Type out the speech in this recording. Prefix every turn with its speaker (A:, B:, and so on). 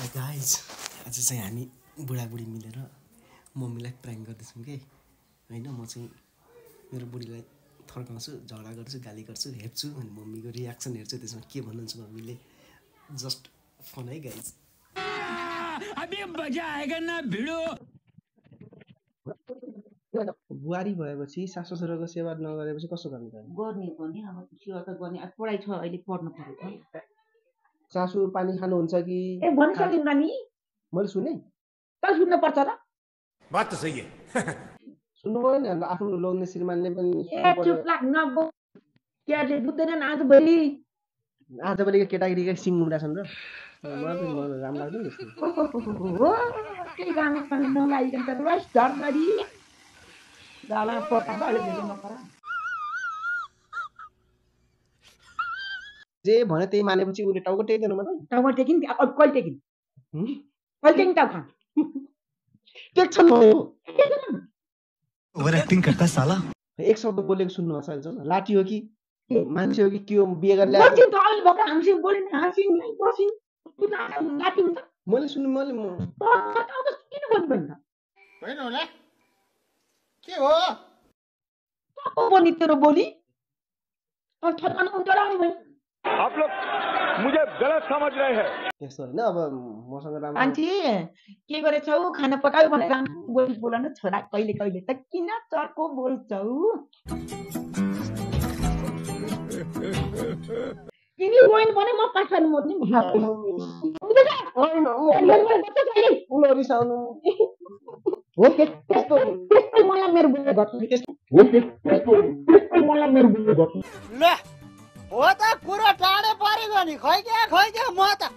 A: Guys आज चाहिँ हामी बुढाबुढी मिलेर मम्मीलाई प्राङ्क गर्दैछौँ कि होइन। म चाहिँ मेरो बुढीलाई थर्काउँछु, झगडा गर्छु, गाली गर्छु, हेप्छु अनि मम्मीको रियाक्सन हेर्छु, त्यसमा के भन्नुहुन्छ मम्मीले। जस्ट फन है गाइज।
B: अभी मजा आएगा ना भिडो।
C: बुहारी भएपछि सासु ससुराको सेवा नगरेपछि कसो गर्ने त?
D: गर्ने पनि अब सेवा त गर्ने। अब पढाइ छ, अहिले पढ्नु पर्यो।
C: सासु पानी खानुहुन्छ कि?
D: ए भनिसकिन् नि,
C: मैले सुने
D: त सुन्नु पर्छ र।
B: बात त सही है।
C: सुन्नु भयो नि, हाम्रो आफ्नो लोग्ने श्रीमानले पनि
D: ए चुप लाग न, केटाले बुझ्दैनन्। आजभोलि
C: केटाकेटीका सिङ उडाछन् र मलाई राम्रो लाग्दैन
D: हो केही काम पनि नलागिकन त रस धर्मरी दाला पटा बाले दिनु नपरा।
C: जे भने त्यही मानेपछि उले टाउको टेक्दैन मलाई।
D: टाउको टेकिन अब कहिले टेकिन टाउ खान
C: टेक्छन् भयो।
A: ओभर एक्टिङ गर्दा साला।
C: एक शब्द बोलेको सुन्नु पर्छ अहिले। लाठी हो कि मान्छे हो कि के हो? बिहे गरेर
D: बसिन त अहिले भक हामी बोलेन, हाँसिन बसिन लाठी हुन्छ।
C: मैले सुन्नु मैले
D: किन बोल्दैन त?
E: होइन होला के हो?
D: कस्तो बोली तेरो बोली? और ठकाना हुन्छ र अनि
B: आप लोग मुझे गलत समझ रहे हैं।
C: त्यस्तो हैन। अब मसँग राम्रो
D: आन्टी के गरेछौ? खाना पकायो भनेर बोली बोल न छोरा। कहिले कहिले त किन चर्को बोल्छौ? तिमी बोइन भने म पाछान मोड्ने हो। त्यस्तो मलाई मेरो बुझ्नु गर्नु
E: ल हो त कुरो टाढे परेको नि। खै क्या म त